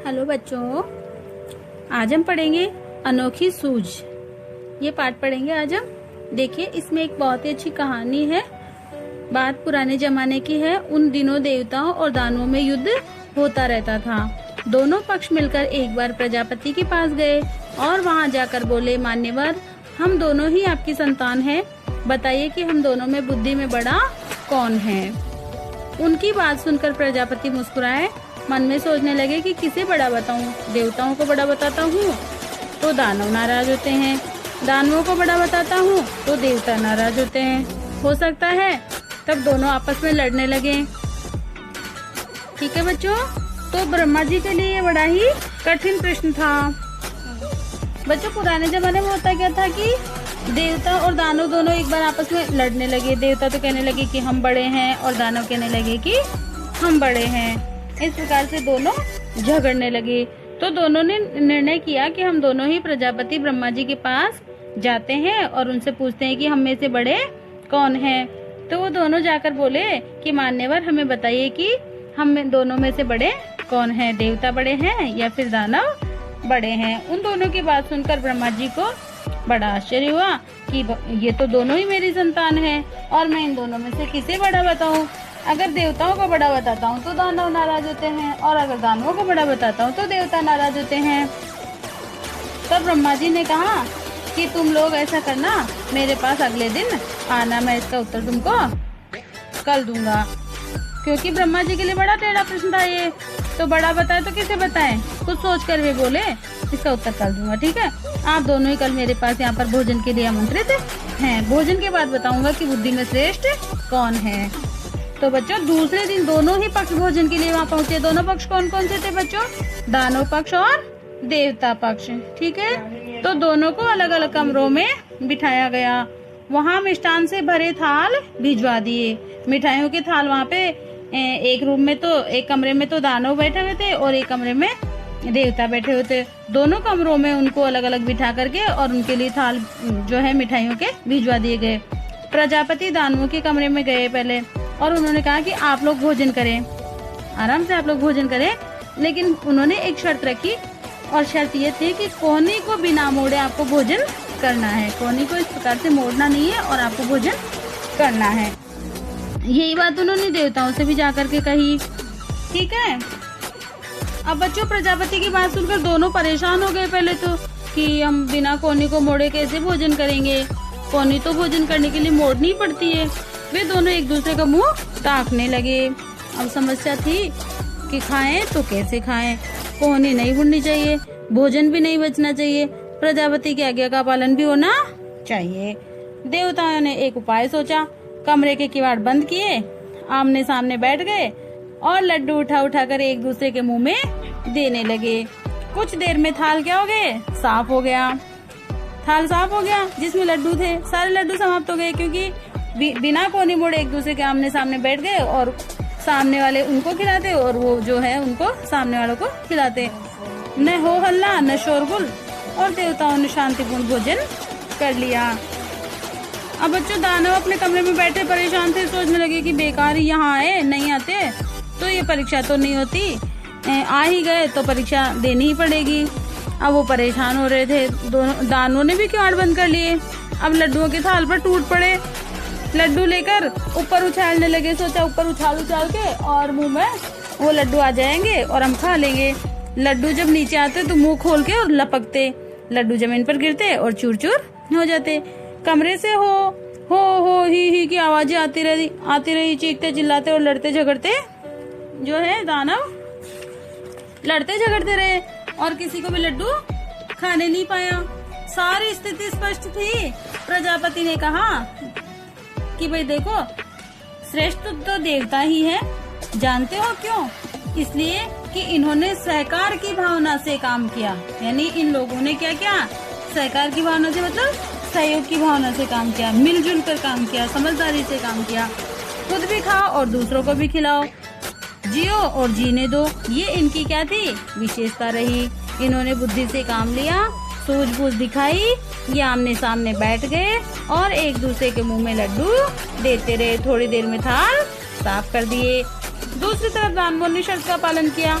Hello बच्चों, आज हम पढ़ेंगे अनोखी सूझ। ये पाठ पढ़ेंगे आज हम। देखिए, इसमें एक बहुत ही अच्छी कहानी है। बात पुराने जमाने की है। उन दिनों देवताओं और दानवों में युद्ध होता रहता था। दोनों पक्ष मिलकर एक बार प्रजापति के पास गए और वहाँ जाकर बोले, मान्यवर, हम दोनों ही आपकी संतान हैं। बताइए कि हम दोनों में बुद्धि में बड़ा कौन है। उनकी बात सुनकर प्रजापति मुस्कुराए। मन में सोचने लगे कि किसे बड़ा बताऊं। देवताओं को बड़ा बताता हूँ तो दानव नाराज होते हैं, दानवों को बड़ा बताता हूँ तो देवता नाराज होते हैं। हो सकता है तब दोनों आपस में लड़ने लगे। ठीक है बच्चों, तो ब्रह्मा जी के लिए ये बड़ा ही कठिन प्रश्न था। बच्चों, पुराने जमाने में होता क्या था कि देवता और दानव दोनों एक बार आपस में लड़ने लगे। देवता तो कहने लगे कि हम बड़े हैं और दानव कहने लगे कि हम बड़े हैं। इस प्रकार से दोनों झगड़ने लगे। तो दोनों ने निर्णय किया कि हम दोनों ही प्रजापति ब्रह्मा जी के पास जाते हैं और उनसे पूछते हैं कि हम में से बड़े कौन हैं। तो वो दोनों जाकर बोले कि मान्यवर, हमें बताइए कि हम दोनों में से बड़े कौन हैं, देवता बड़े हैं या फिर दानव बड़े हैं। उन दोनों की बात सुनकर ब्रह्मा जी को बड़ा आश्चर्य हुआ कि ये तो दोनों ही मेरी संतान है और मैं इन दोनों में से किसे बड़ा बताऊं। अगर देवताओं को बड़ा बताता हूँ तो दानव नाराज होते हैं और अगर दानवों को बड़ा बताता हूँ तो देवता नाराज होते हैं। तब ब्रह्मा जी ने कहा कि तुम लोग ऐसा करना, मेरे पास अगले दिन आना, मैं इसका उत्तर तुमको कल दूंगा। क्योंकि ब्रह्मा जी के लिए बड़ा टेढ़ा प्रश्न था ये। तो बड़ा बताए तो किसे बताएं, कुछ सोच कर वे बोले इसका उत्तर कल दूंगा। ठीक है, आप दोनों ही कल मेरे पास यहाँ पर भोजन के लिए आमंत्रित हैं। भोजन के बाद बताऊंगा कि बुद्धि में श्रेष्ठ कौन है। तो बच्चों, दूसरे दिन दोनों ही पक्ष भोजन के लिए वहाँ पहुँचे। दोनों पक्ष कौन कौन से थे बच्चों? दानव पक्ष और देवता पक्ष। ठीक है, तो दोनों को अलग अलग कमरों में बिठाया गया। वहाँ मिष्ठान से भरे थाल भिजवा दिए। मिठाइयों के थाल वहाँ पे एक रूम में तो एक कमरे में तो दानव बैठे हुए थे और एक कमरे में देवता बैठे हुए थे। दोनों कमरों में उनको अलग अलग बिठा करके और उनके लिए थाल जो है मिठाइयों के भिजवा दिए गए। प्रजापति दानवों के कमरे में गए पहले और उन्होंने कहा कि आप लोग भोजन करें, आराम से आप लोग भोजन करें। लेकिन उन्होंने एक शर्त रखी और शर्त ये थी कि कोहनी को बिना मोड़े आपको भोजन करना है। कोहनी को इस प्रकार से मोड़ना नहीं है और आपको भोजन करना है। यही बात उन्होंने देवताओं से भी जाकर के कही। ठीक है, अब बच्चों, प्रजापति की बात सुनकर दोनों परेशान हो गए पहले तो कि हम बिना कोहनी को मोड़े कैसे भोजन करेंगे। कोहनी तो भोजन करने के लिए मोड़नी पड़ती है। वे दोनों एक दूसरे का मुंह ताकने लगे। अब समस्या थी कि खाएं तो कैसे खाएं। कोहनी नहीं मुड़नी चाहिए, भोजन भी नहीं बचना चाहिए, प्रजापति की आज्ञा का पालन भी होना चाहिए। देवताओं ने एक उपाय सोचा। कमरे के किवाड़ बंद किए, आमने सामने बैठ गए और लड्डू उठा उठा कर एक दूसरे के मुंह में देने लगे। कुछ देर में थाल क्या हो गए? साफ हो गया। थाल साफ हो गया जिसमें लड्डू थे, सारे लड्डू समाप्त हो गए क्योंकि बिना कोहनी मोड़े एक दूसरे के आमने सामने बैठ गए और सामने वाले उनको खिलाते और वो जो है उनको सामने वालों को खिलाते। न हो हल्ला न शोरगुल और देवताओं ने शांतिपूर्ण भोजन कर लिया। अब बच्चों, दानव अपने कमरे में बैठे परेशान थे। सोचने लगे कि बेकार ही यहाँ आए, नहीं आते तो ये परीक्षा तो नहीं होती, आ ही गए तो परीक्षा देनी ही पड़ेगी। अब वो परेशान हो रहे थे। दोनों दानवों ने भी किवाड़ बंद कर लिए। अब लड्डुओं के थाल पर टूट पड़े। लड्डू लेकर ऊपर उछालने लगे। सोचा ऊपर उछाल उछाल के और मुंह में वो लड्डू आ जाएंगे और हम खा लेंगे। लड्डू जब नीचे आते तो मुंह खोल के और लपकते, लड्डू जमीन पर गिरते और चूर चूर हो जाते। कमरे से हो ही की आवाजें आती रही। चीखते चिल्लाते और लड़ते झगड़ते जो है दानव लड़ते झगड़ते रहे और किसी को भी लड्डू खाने नहीं पाया। सारी स्थिति स्पष्ट थी। प्रजापति ने कहा कि भाई देखो, श्रेष्ठ तो देवता ही है। जानते हो क्यों? इसलिए कि इन्होंने सहकार की भावना से काम किया। यानी इन लोगों ने क्या किया? सहकार की भावना से मतलब सहयोग की भावना से काम किया, मिलजुल कर काम किया, समझदारी से काम किया। खुद भी खाओ और दूसरों को भी खिलाओ, जियो और जीने दो। ये इनकी क्या थी? विशेषता रही। इन्होंने बुद्धि से काम लिया, सूझबूझ दिखाई, ये आमने सामने बैठ गए और एक दूसरे के मुंह में लड्डू देते रहे। थोड़ी देर में थाल साफ कर दिए। दूसरी तरफ दानवों ने शर्त का पालन किया।